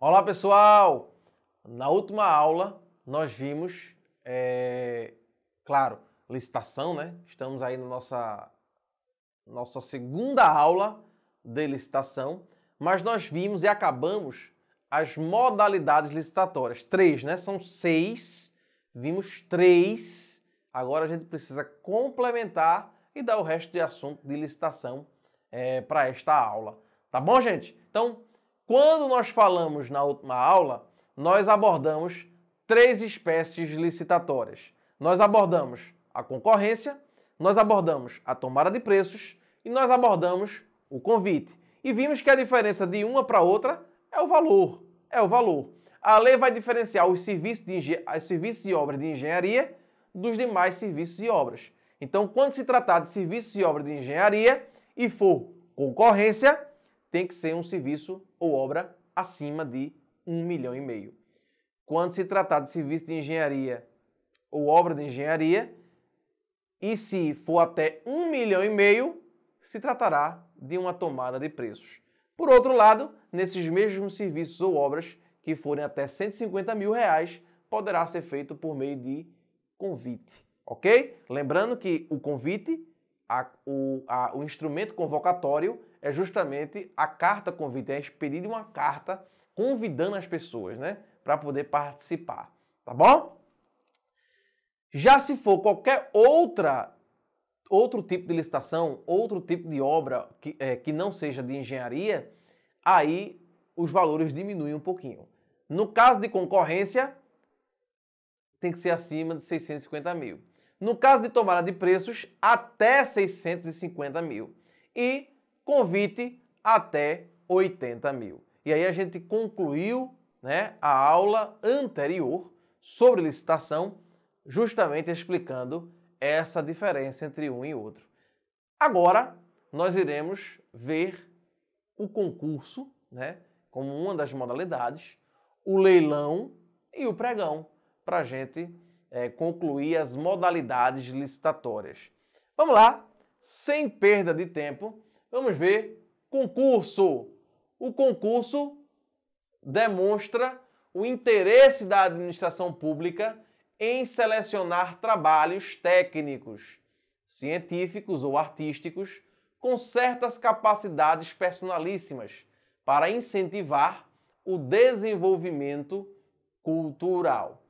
Olá pessoal! Na última aula nós vimos, claro, licitação, né? Estamos aí na nossa segunda aula de licitação, mas nós vimos e acabamos as modalidades licitatórias. 3, né? São 6, vimos 3. Agora a gente precisa complementar e dar o resto de assunto de licitação para esta aula. Tá bom, gente? Então, quando nós falamos na última aula, nós abordamos 3 espécies licitatórias. Nós abordamos a concorrência, nós abordamos a tomada de preços e nós abordamos o convite. E vimos que a diferença de uma para outra é o valor. A lei vai diferenciar os serviços de obra de engenharia dos demais serviços e obras. Então, quando se tratar de serviços e obras de engenharia e for concorrência, tem que ser um serviço ou obra acima de 1,5 milhão. Quando se tratar de serviço de engenharia ou obra de engenharia, e se for até 1,5 milhão, se tratará de uma tomada de preços. Por outro lado, nesses mesmos serviços ou obras que forem até 150 mil reais, poderá ser feito por meio de convite, ok? Lembrando que o convite, o instrumento convocatório é justamente a carta convite, é expedir uma carta convidando as pessoas, né, para poder participar, tá bom? Já se for qualquer outro tipo de licitação, outro tipo de obra que não seja de engenharia, aí os valores diminuem um pouquinho. No caso de concorrência, tem que ser acima de 650 mil. No caso de tomada de preços, até 650 mil. E convite até 80 mil. E aí a gente concluiu, né, a aula anterior sobre licitação, justamente explicando essa diferença entre um e outro. Agora, nós iremos ver o concurso, né, como uma das modalidades, o leilão e o pregão, para a gente concluir as modalidades licitatórias. Vamos lá, sem perda de tempo, vamos ver concurso. O concurso demonstra o interesse da administração pública em selecionar trabalhos técnicos, científicos ou artísticos com certas capacidades personalíssimas para incentivar o desenvolvimento cultural.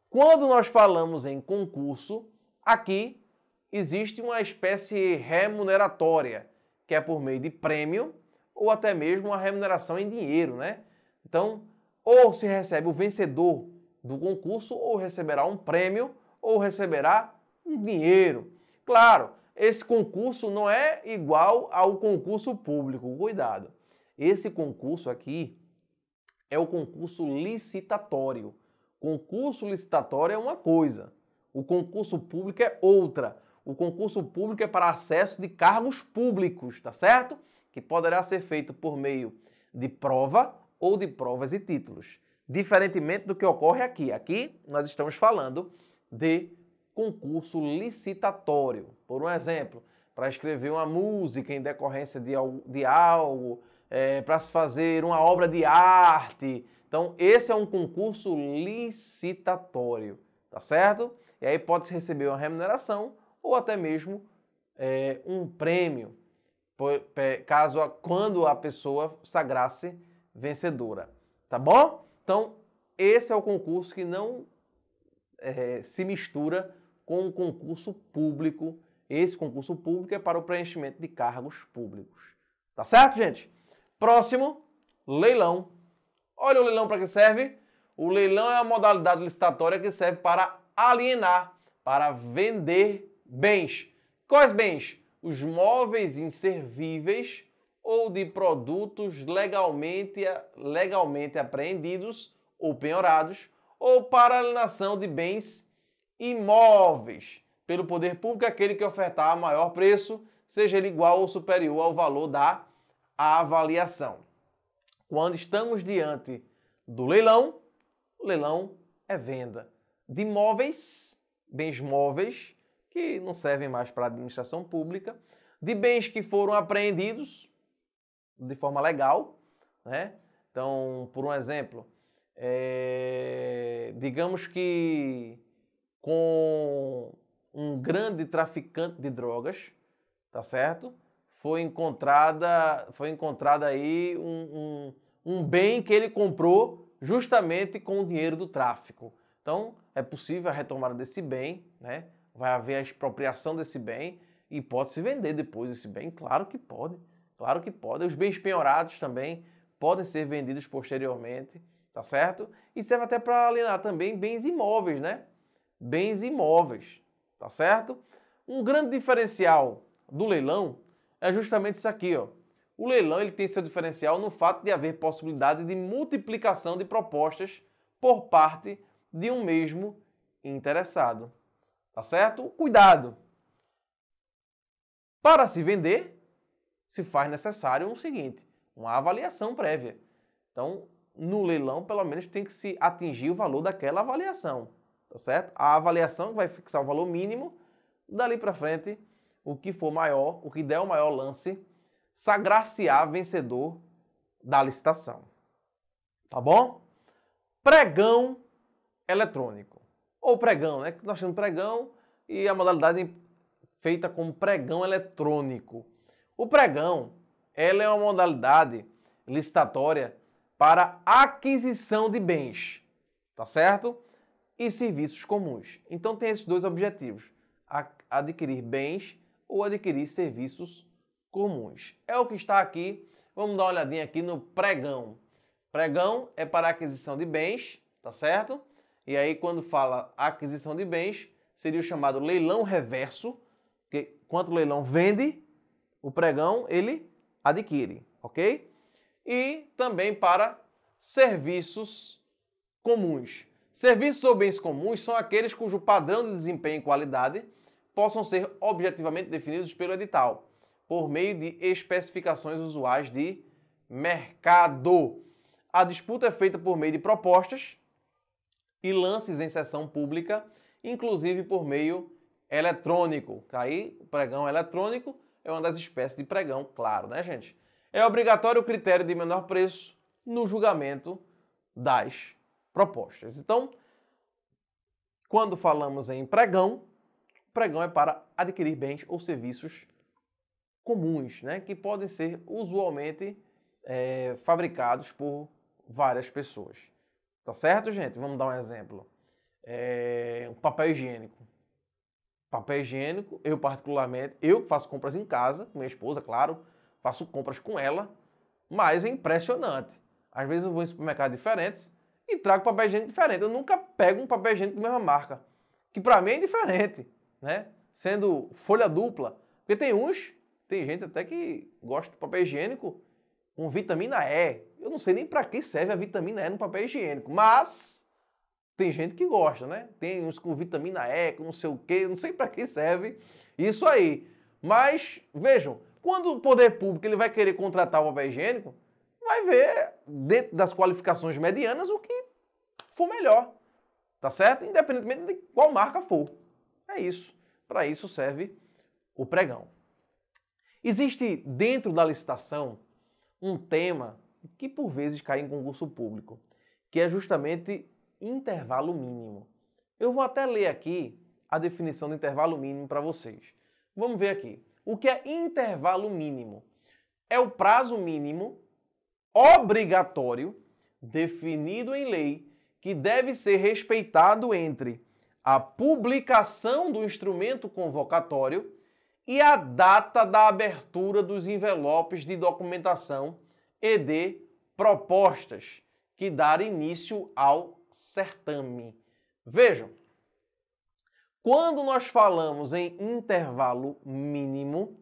Quando nós falamos em concurso, aqui existe uma espécie remuneratória, que é por meio de prêmio ou até mesmo uma remuneração em dinheiro, né? Então, ou se recebe o vencedor do concurso, ou receberá um prêmio, ou receberá um dinheiro. Claro, esse concurso não é igual ao concurso público, cuidado. Esse concurso aqui é o concurso licitatório. Concurso licitatório é uma coisa, o concurso público é outra. O concurso público é para acesso de cargos públicos, tá certo? Que poderá ser feito por meio de prova ou de provas e títulos. Diferentemente do que ocorre aqui. Aqui nós estamos falando de concurso licitatório. Por um exemplo, para escrever uma música em decorrência de algo, para se fazer uma obra de arte. Então, esse é um concurso licitatório, tá certo? E aí pode-se receber uma remuneração ou até mesmo um prêmio, quando a pessoa sagrasse vencedora, tá bom? Então, esse é o concurso que não se mistura com o concurso público. Esse concurso público é para o preenchimento de cargos públicos. Tá certo, gente? Próximo, leilão. Olha o leilão para que serve. O leilão é a modalidade licitatória que serve para alienar, para vender bens. Quais bens? Os móveis inservíveis ou de produtos legalmente apreendidos ou penhorados, ou para alienação de bens imóveis pelo poder público, aquele que ofertar maior preço, seja ele igual ou superior ao valor da avaliação. Quando estamos diante do leilão, o leilão é venda de móveis, bens móveis, que não servem mais para a administração pública, de bens que foram apreendidos de forma legal, né? Então, por um exemplo, digamos que com um grande traficante de drogas, tá certo? Foi encontrada aí um bem que ele comprou justamente com o dinheiro do tráfico. Então, é possível a retomada desse bem, né? Vai haver a expropriação desse bem e pode-se vender depois esse bem. Claro que pode, claro que pode. Os bens penhorados também podem ser vendidos posteriormente, tá certo? E serve até para alienar também bens imóveis, né? Bens imóveis, tá certo? Um grande diferencial do leilão é justamente isso aqui, ó. O leilão ele tem seu diferencial no fato de haver possibilidade de multiplicação de propostas por parte de um mesmo interessado, tá certo? Cuidado! Para se vender, se faz necessário o seguinte, uma avaliação prévia. Então, no leilão, pelo menos tem que se atingir o valor daquela avaliação, tá certo? A avaliação vai fixar o valor mínimo, dali para frente, o que for maior, o que der o maior lance, sagrar-se-á vencedor da licitação. Tá bom? Pregão eletrônico. Ou pregão, né? Nós temos pregão e a modalidade feita como pregão eletrônico. O pregão, ela é uma modalidade licitatória para aquisição de bens, tá certo? E serviços comuns. Então tem esses dois objetivos, adquirir bens ou adquirir serviços comuns. É o que está aqui, vamos dar uma olhadinha aqui no pregão. Pregão é para aquisição de bens, tá certo? E aí quando fala aquisição de bens, seria o chamado leilão reverso, porque quanto o leilão vende, o pregão ele adquire, ok? E também para serviços comuns. Serviços ou bens comuns são aqueles cujo padrão de desempenho e qualidade possam ser objetivamente definidos pelo edital, por meio de especificações usuais de mercado. A disputa é feita por meio de propostas e lances em sessão pública, inclusive por meio eletrônico. Aí, o pregão eletrônico é uma das espécies de pregão, claro, né, gente? É obrigatório o critério de menor preço no julgamento das propostas. Então, quando falamos em pregão, pregão é para adquirir bens ou serviços comuns, né, que podem ser usualmente fabricados por várias pessoas. Tá certo, gente? Vamos dar um exemplo. Um papel higiênico. Papel higiênico, eu particularmente, eu faço compras em casa, com minha esposa, claro, faço compras com ela, mas é impressionante. Às vezes eu vou em supermercados diferentes e trago papel higiênico diferente. Eu nunca pego um papel higiênico da mesma marca, que para mim é diferente, né? Sendo folha dupla. Porque tem gente até que gosta de papel higiênico com vitamina E. Eu não sei nem para que serve a vitamina E no papel higiênico, mas tem gente que gosta, né? Tem uns com vitamina E, com não sei o quê, não sei para que serve isso aí. Mas, vejam, quando o poder público ele vai querer contratar o papel higiênico, vai ver, dentro das qualificações medianas, o que for melhor, tá certo? Independentemente de qual marca for. É isso. Para isso serve o pregão. Existe dentro da licitação um tema que por vezes cai em concurso público, que é justamente intervalo mínimo. Eu vou até ler aqui a definição de intervalo mínimo para vocês. Vamos ver aqui. O que é intervalo mínimo? É o prazo mínimo obrigatório definido em lei que deve ser respeitado entre a publicação do instrumento convocatório e a data da abertura dos envelopes de documentação e de propostas que dar início ao certame. Vejam, quando nós falamos em intervalo mínimo,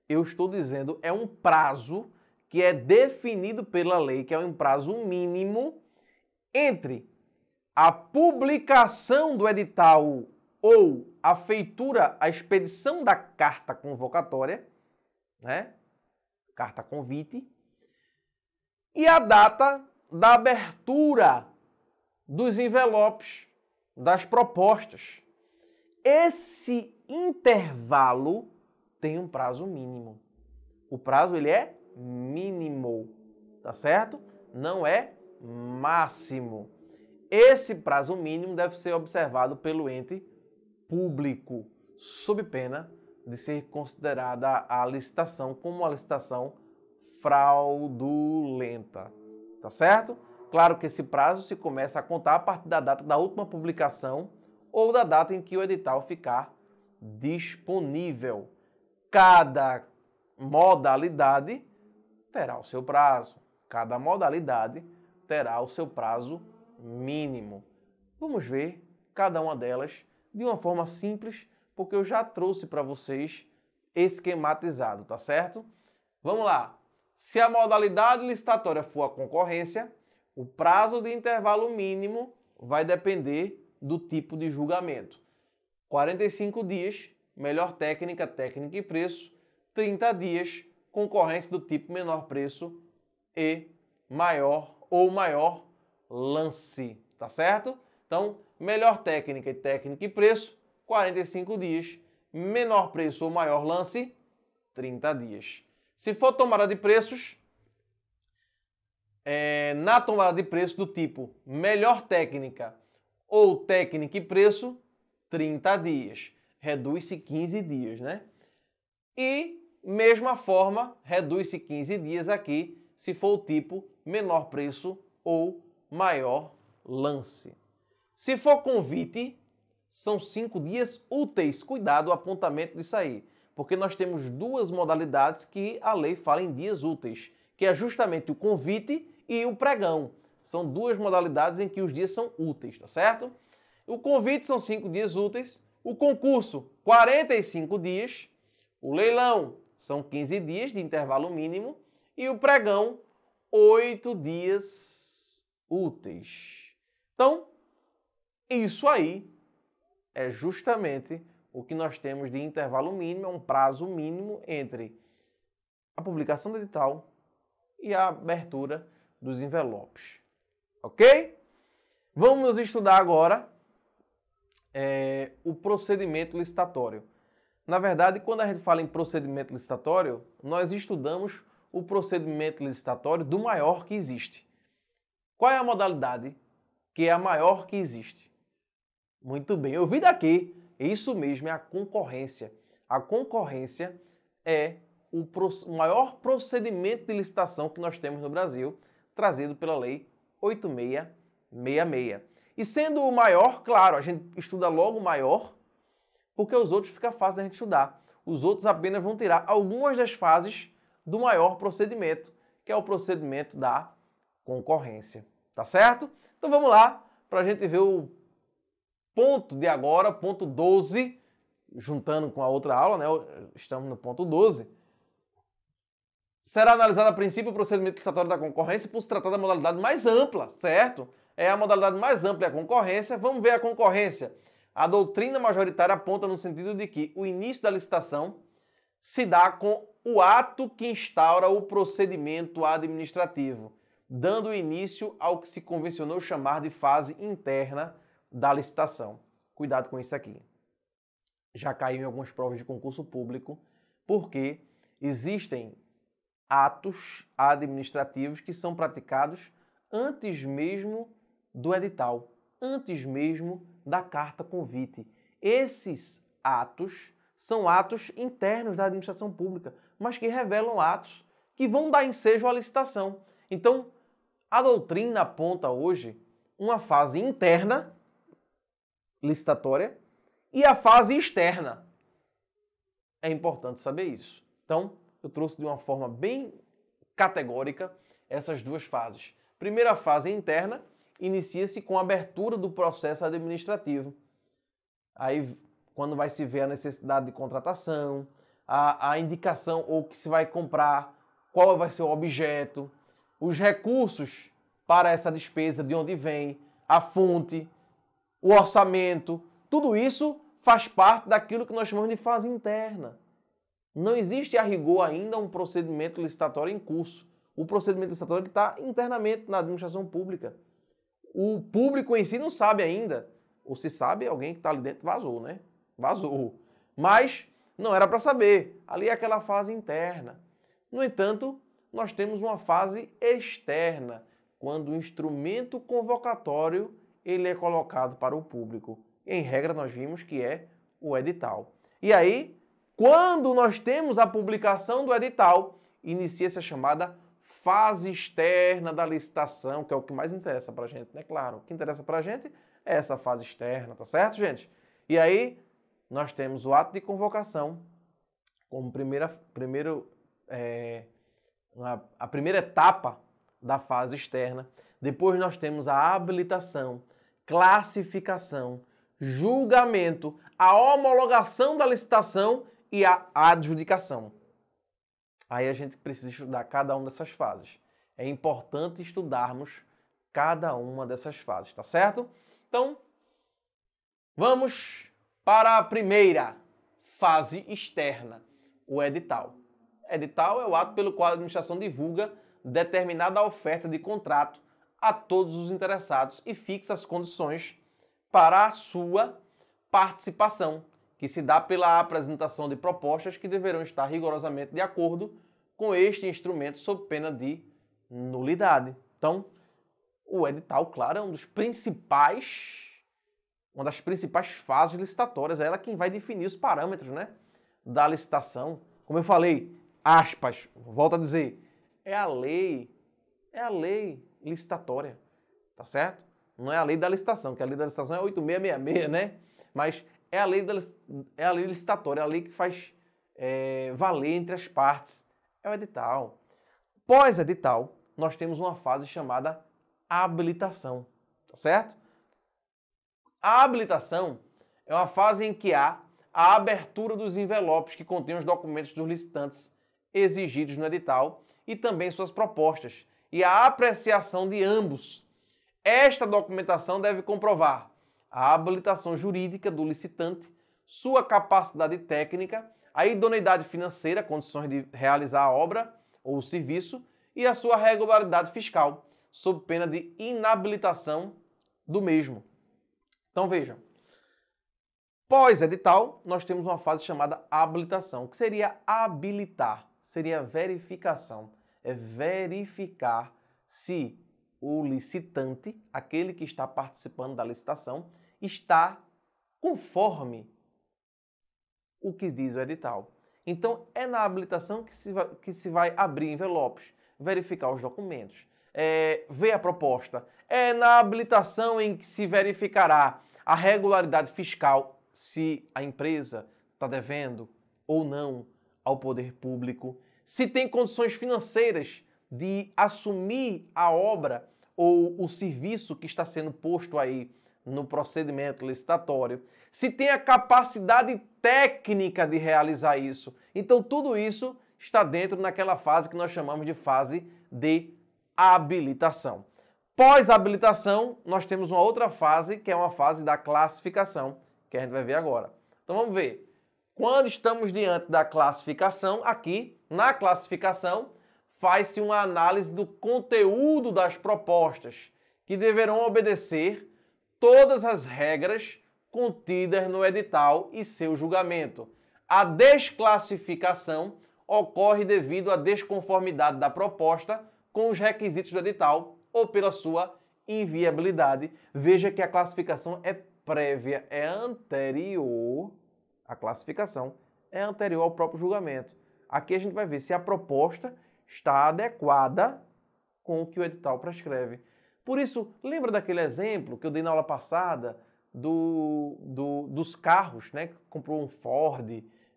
eu estou dizendo é um prazo que é definido pela lei, que é um prazo mínimo entre a publicação do edital ou a feitura, a expedição da carta convocatória, né? Carta convite, e a data da abertura dos envelopes, das propostas. Esse intervalo tem um prazo mínimo. O prazo ele é mínimo, tá certo? não é máximo. Esse prazo mínimo deve ser observado pelo ente público, sob pena de ser considerada a licitação como uma licitação fraudulenta. Tá certo? Claro que esse prazo se começa a contar a partir da data da última publicação ou da data em que o edital ficar disponível. Cada modalidade terá o seu prazo. Cada modalidade terá o seu prazo mínimo. Vamos ver cada uma delas de uma forma simples, porque eu já trouxe para vocês esquematizado, tá certo? Vamos lá. Se a modalidade licitatória for a concorrência, o prazo de intervalo mínimo vai depender do tipo de julgamento. 45 dias, melhor técnica, técnica e preço. 30 dias, concorrência do tipo menor preço e maior ou maior lance, tá certo? Então, melhor técnica e preço, 45 dias. Menor preço ou maior lance, 30 dias. Se for tomada de preços, na tomada de preço do tipo melhor técnica ou técnica e preço, 30 dias. Reduz-se 15 dias, né? E, mesma forma, reduz-se 15 dias aqui, se for o tipo menor preço ou maior lance. Se for convite, são 5 dias úteis. Cuidado, o apontamento disso aí. Porque nós temos duas modalidades que a lei fala em dias úteis, que é justamente o convite e o pregão. São duas modalidades em que os dias são úteis, tá certo? O convite são 5 dias úteis, o concurso 45 dias, o leilão são 15 dias de intervalo mínimo e o pregão 8 dias úteis. Então, isso aí é justamente o que nós temos de intervalo mínimo, é um prazo mínimo entre a publicação do edital e a abertura dos envelopes. Ok? Vamos estudar agora o procedimento licitatório. Na verdade, quando a gente fala em procedimento licitatório, nós estudamos o procedimento licitatório do maior que existe. Qual é a modalidade que é a maior que existe? Muito bem, eu vi daqui. Isso mesmo, é a concorrência. A concorrência é o maior procedimento de licitação que nós temos no Brasil, trazido pela Lei 8666. E sendo o maior, claro, a gente estuda logo o maior, porque os outros fica fácil da gente estudar. Os outros apenas vão tirar algumas das fases do maior procedimento, que é o procedimento da concorrência. Tá certo? Então vamos lá, para a gente ver o ponto de agora, ponto 12, juntando com a outra aula, né? Estamos no ponto 12. Será analisado a princípio o procedimento licitatório da concorrência por se tratar da modalidade mais ampla, certo? É a modalidade mais ampla, é a concorrência. Vamos ver a concorrência. A doutrina majoritária aponta no sentido de que o início da licitação se dá com o ato que instaura o procedimento administrativo, dando início ao que se convencionou chamar de fase interna da licitação. Cuidado com isso aqui. Já caiu em algumas provas de concurso público, porque existem atos administrativos que são praticados antes mesmo do edital, antes mesmo da carta convite. Esses atos são atos internos da administração pública, mas que revelam atos que vão dar ensejo à licitação. Então, a doutrina aponta hoje uma fase interna licitatória e a fase externa. É importante saber isso. Então, eu trouxe de uma forma bem categórica essas duas fases. Primeira fase interna inicia-se com a abertura do processo administrativo. Aí, quando vai se ver a necessidade de contratação, a indicação ou que se vai comprar, qual vai ser o objeto, os recursos para essa despesa, de onde vem, a fonte, o orçamento, tudo isso faz parte daquilo que nós chamamos de fase interna. Não existe a rigor ainda um procedimento licitatório em curso. O procedimento licitatório está internamente na administração pública. O público em si não sabe ainda. Ou se sabe, alguém que está ali dentro vazou, né? Vazou. Mas não era para saber. Ali é aquela fase interna. No entanto, nós temos uma fase externa, quando o instrumento convocatório ele é colocado para o público. Em regra, nós vimos que é o edital. E aí, quando nós temos a publicação do edital, inicia-se a chamada fase externa da licitação, que é o que mais interessa para a gente, né? Claro, o que interessa para a gente é essa fase externa, tá certo, gente? E aí, nós temos o ato de convocação como a primeira etapa da fase externa. Depois nós temos a habilitação, classificação, julgamento, a homologação da licitação e a adjudicação. Aí a gente precisa estudar cada uma dessas fases. É importante estudarmos cada uma dessas fases, tá certo? Então, vamos para a primeira fase externa, o edital. Edital é o ato pelo qual a administração divulga determinada oferta de contrato a todos os interessados e fixa as condições para a sua participação, que se dá pela apresentação de propostas que deverão estar rigorosamente de acordo com este instrumento sob pena de nulidade. Então, o edital, claro, é uma das principais fases licitatórias. É ela quem vai definir os parâmetros, né, da licitação. Como eu falei, aspas, volto a dizer, é a lei licitatória, tá certo? Não é a lei da licitação, que a lei da licitação é 8666, né? Mas é a lei licitatória, é a lei que faz valer entre as partes. É o edital. Pós-edital, nós temos uma fase chamada habilitação, tá certo? A habilitação é uma fase em que há a abertura dos envelopes que contêm os documentos dos licitantes exigidos no edital e também suas propostas, e a apreciação de ambos. Esta documentação deve comprovar a habilitação jurídica do licitante, sua capacidade técnica, a idoneidade financeira, condições de realizar a obra ou o serviço, e a sua regularidade fiscal, sob pena de inabilitação do mesmo. Então vejam, pós-edital, nós temos uma fase chamada habilitação, que seria habilitar, seria verificação. É verificar se o licitante, aquele que está participando da licitação, está conforme o que diz o edital. Então, é na habilitação que se vai abrir envelopes, verificar os documentos, ver a proposta. É na habilitação em que se verificará a regularidade fiscal, se a empresa está devendo ou não ao poder público, se tem condições financeiras de assumir a obra ou o serviço que está sendo posto aí no procedimento licitatório, se tem a capacidade técnica de realizar isso. Então, tudo isso está dentro naquela fase que nós chamamos de fase de habilitação. Pós-habilitação, nós temos uma outra fase, que é uma fase da classificação, que a gente vai ver agora. Então, vamos ver. Quando estamos diante da classificação, aqui, na classificação, faz-se uma análise do conteúdo das propostas, que deverão obedecer todas as regras contidas no edital e seu julgamento. A desclassificação ocorre devido à desconformidade da proposta com os requisitos do edital ou pela sua inviabilidade. Veja que a classificação é prévia, é anterior. A classificação é anterior ao próprio julgamento. Aqui a gente vai ver se a proposta está adequada com o que o edital prescreve. Por isso, lembra daquele exemplo que eu dei na aula passada dos carros, né? Comprou um Ford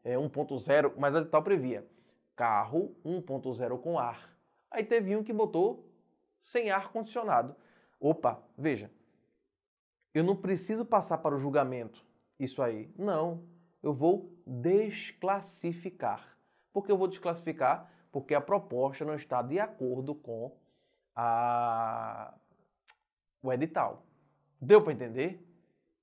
1.0, mas o edital previa carro 1.0 com ar. Aí teve um que botou sem ar-condicionado. Opa, veja, eu não preciso passar para o julgamento isso aí. Não, eu vou desclassificar. Por que eu vou desclassificar? Porque a proposta não está de acordo com o edital. Deu para entender?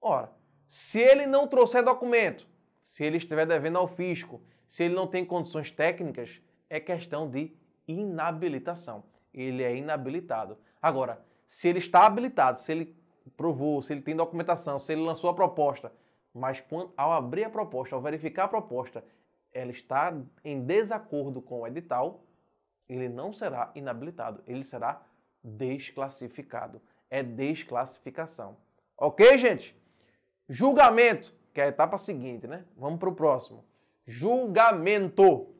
Ora, se ele não trouxer documento, se ele estiver devendo ao fisco, se ele não tem condições técnicas, é questão de inabilitação. Ele é inabilitado. Agora, se ele está habilitado, se ele provou, se ele tem documentação, se ele lançou a proposta, mas ao abrir a proposta, ao verificar a proposta, ela está em desacordo com o edital, ele não será inabilitado, ele será desclassificado. É desclassificação. Ok, gente? Julgamento, que é a etapa seguinte, né? Vamos para o próximo. Julgamento.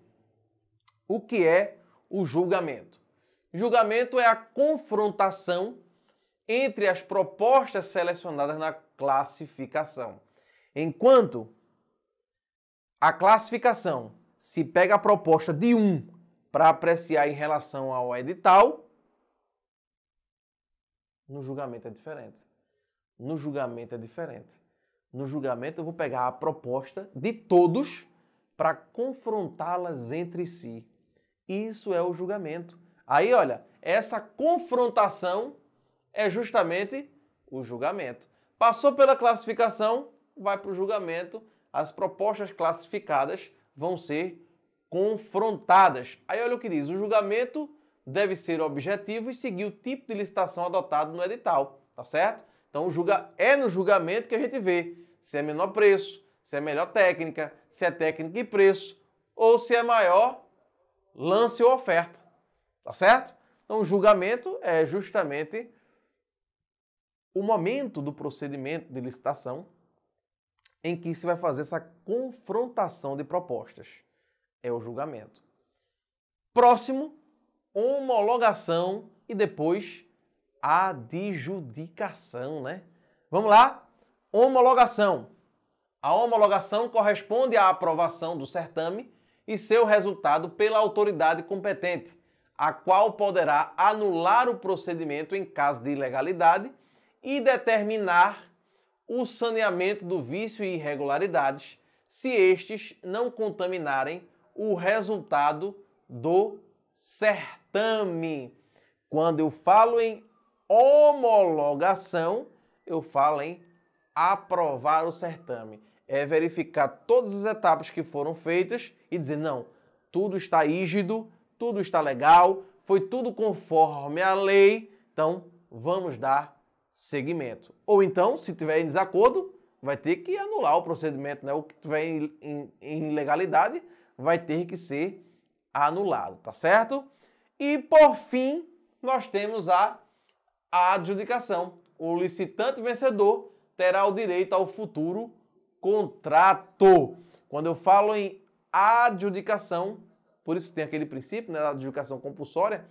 O que é o julgamento? Julgamento é a confrontação entre as propostas selecionadas na classificação. Enquanto a classificação se pega a proposta de um para apreciar em relação ao edital, no julgamento é diferente. No julgamento é diferente. No julgamento eu vou pegar a proposta de todos para confrontá-las entre si. Isso é o julgamento. Aí, olha, essa confrontação é justamente o julgamento. Passou pela classificação, vai para o julgamento, as propostas classificadas vão ser confrontadas. Aí olha o que diz, o julgamento deve ser objetivo e seguir o tipo de licitação adotado no edital, tá certo? Então é no julgamento que a gente vê se é menor preço, se é melhor técnica, se é técnica e preço, ou se é maior lance ou oferta, tá certo? Então o julgamento é justamente o momento do procedimento de licitação em que se vai fazer essa confrontação de propostas. É o julgamento. Próximo, homologação e depois adjudicação, né? Vamos lá? Homologação. A homologação corresponde à aprovação do certame e seu resultado pela autoridade competente, a qual poderá anular o procedimento em caso de ilegalidade e determinar o saneamento do vício e irregularidades, se estes não contaminarem o resultado do certame. Quando eu falo em homologação, eu falo em aprovar o certame. É verificar todas as etapas que foram feitas e dizer, não, tudo está rígido, tudo está legal, foi tudo conforme a lei, então vamos dar seguimento. Ou então, se tiver em desacordo, vai ter que anular o procedimento, né? O que tiver em ilegalidade vai ter que ser anulado, tá certo? E por fim, nós temos a adjudicação. O licitante vencedor terá o direito ao futuro contrato. Quando eu falo em adjudicação, por isso tem aquele princípio, né, da adjudicação compulsória.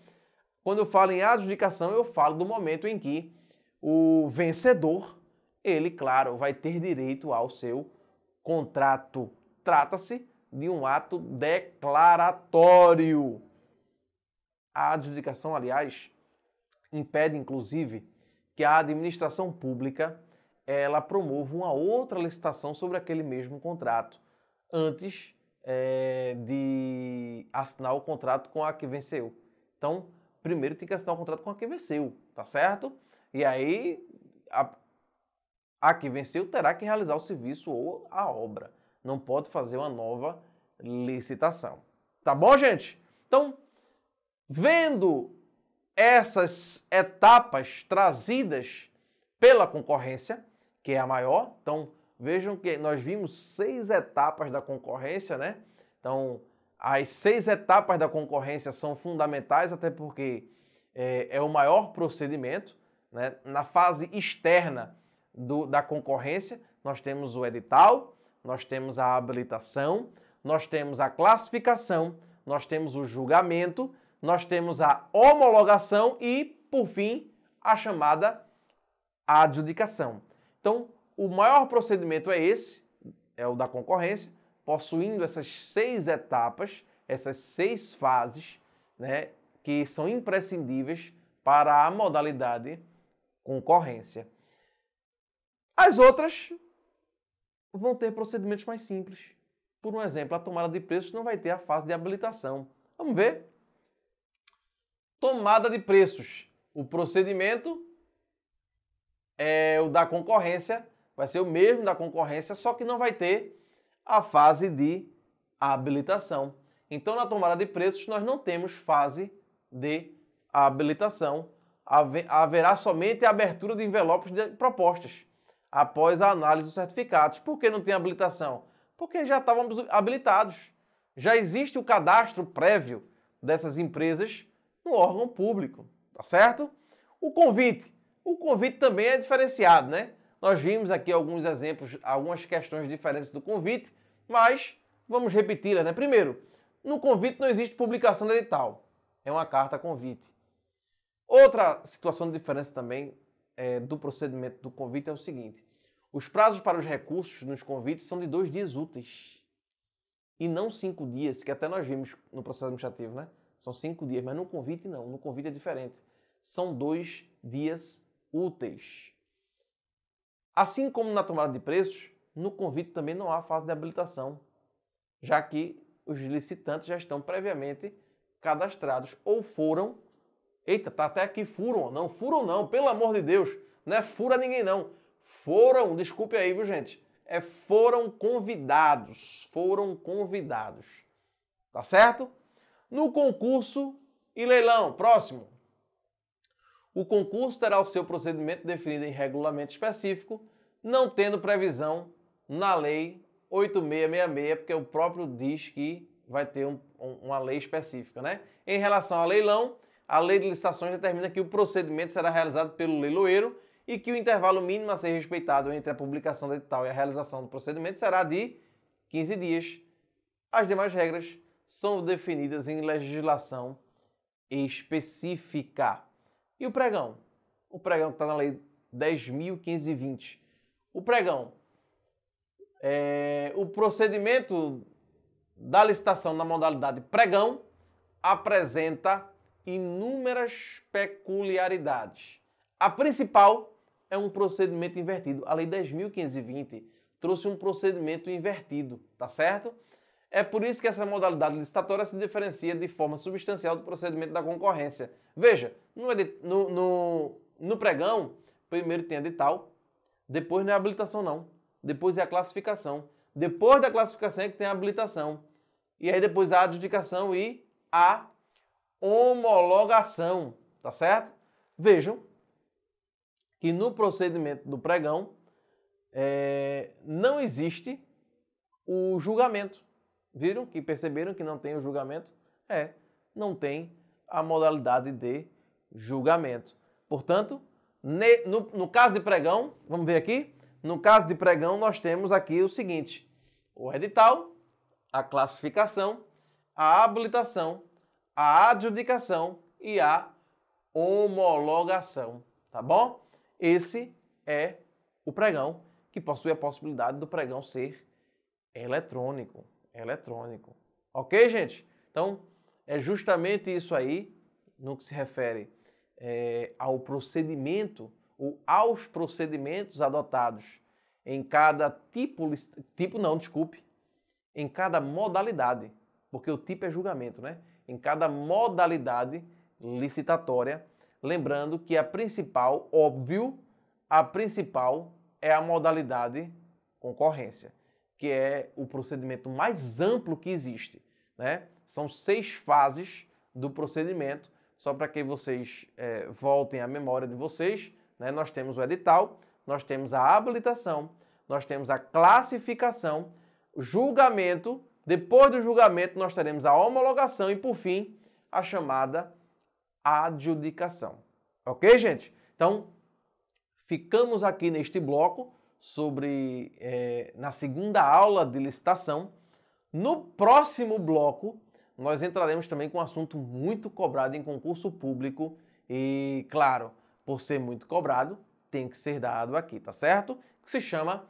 Quando eu falo em adjudicação, eu falo do momento em que o vencedor, ele, claro, vai ter direito ao seu contrato. Trata-se de um ato declaratório. A adjudicação, aliás, impede, inclusive, que a administração pública ela promova uma outra licitação sobre aquele mesmo contrato, antes de assinar o contrato com a que venceu. Então, primeiro tem que assinar o contrato com a que venceu, tá certo? E aí, a que venceu terá que realizar o serviço ou a obra. Não pode fazer uma nova licitação. Tá bom, gente? Então, vendo essas etapas trazidas pela concorrência, que é a maior, então vejam que nós vimos 6 etapas da concorrência, né? Então, as 6 etapas da concorrência são fundamentais, até porque é o maior procedimento, né? Na fase externa da concorrência, nós temos o edital, nós temos a habilitação, nós temos a classificação, nós temos o julgamento, nós temos a homologação e, por fim, a chamada adjudicação. Então, o maior procedimento é esse, é o da concorrência, possuindo essas 6 etapas, essas 6 fases, né, que são imprescindíveis para a modalidade concorrência. As outras vão ter procedimentos mais simples. Por um exemplo, a tomada de preços não vai ter a fase de habilitação. Vamos ver? Tomada de preços. O procedimento é o da concorrência, vai ser o mesmo da concorrência, só que não vai ter a fase de habilitação. Então, na tomada de preços, nós não temos fase de habilitação. Haverá somente a abertura de envelopes de propostas após a análise dos certificados. Por que não tem habilitação? Porque já estavam habilitados. Já existe o cadastro prévio dessas empresas no órgão público, tá certo? O convite também é diferenciado, né? Nós vimos aqui alguns exemplos, algumas questões diferentes do convite, mas vamos repeti-las, né? Primeiro, no convite não existe publicação de edital, é uma carta convite. Outra situação de diferença também do procedimento do convite é o seguinte: os prazos para os recursos nos convites são de 2 dias úteis e não 5 dias, que até nós vimos no processo administrativo, né? São 5 dias, mas no convite não, no convite é diferente. São 2 dias úteis. Assim como na tomada de preços, no convite também não há fase de habilitação, já que os licitantes já estão previamente cadastrados ou foram. Eita, tá até aqui furam não, pelo amor de Deus, não é fura ninguém não. Foram, desculpe aí, viu gente? Foram convidados, tá certo? No concurso e leilão, próximo. O concurso terá o seu procedimento definido em regulamento específico, não tendo previsão na lei 8666, porque o próprio diz que vai ter uma lei específica, né? Em relação ao leilão, a lei de licitações determina que o procedimento será realizado pelo leiloeiro e que o intervalo mínimo a ser respeitado entre a publicação do edital e a realização do procedimento será de 15 dias. As demais regras são definidas em legislação específica. E o pregão? O pregão que está na lei 10.520. O pregão. O procedimento da licitação na modalidade pregão apresenta inúmeras peculiaridades. A principal é um procedimento invertido. A lei 10.520 trouxe um procedimento invertido, tá certo? É por isso que essa modalidade licitatória se diferencia de forma substancial do procedimento da concorrência. Veja, no pregão, primeiro tem edital, depois não é habilitação não, depois é a classificação. Depois da classificação é que tem a habilitação. E aí depois a adjudicação e a homologação, tá certo? Vejam que no procedimento do pregão não existe o julgamento. Viram que perceberam que não tem o julgamento? Não tem a modalidade de julgamento. Portanto, no caso de pregão, vamos ver aqui, no caso de pregão nós temos aqui o seguinte: o edital, a classificação, a habilitação, a adjudicação e a homologação, tá bom? Esse é o pregão, que possui a possibilidade do pregão ser eletrônico. Ok, gente? Então, é justamente isso aí, no que se refere ao procedimento, ou aos procedimentos adotados em cada em cada modalidade, porque o tipo é julgamento, né? Em cada modalidade licitatória, lembrando que a principal é a modalidade concorrência, que é o procedimento mais amplo que existe, né? São 6 fases do procedimento, só para que vocês voltem à memória de vocês, né? Nós temos o edital, nós temos a habilitação, nós temos a classificação, o julgamento, depois do julgamento nós teremos a homologação e, por fim, a chamada adjudicação. Ok, gente? Então, ficamos aqui neste bloco na segunda aula de licitação. No próximo bloco, nós entraremos também com um assunto muito cobrado em concurso público e, claro, por ser muito cobrado, tem que ser dado aqui, tá certo? Que se chama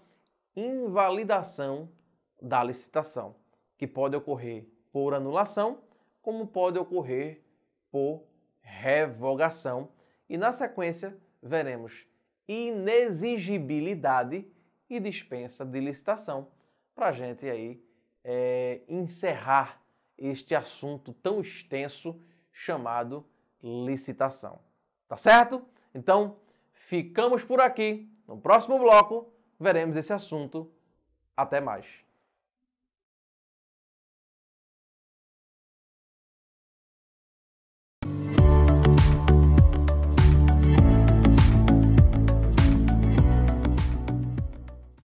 invalidação da licitação, que pode ocorrer por anulação, como pode ocorrer por revogação. E na sequência, veremos inexigibilidade e dispensa de licitação, para a gente aí encerrar este assunto tão extenso chamado licitação. Tá certo? Então, ficamos por aqui. No próximo bloco, veremos esse assunto. Até mais.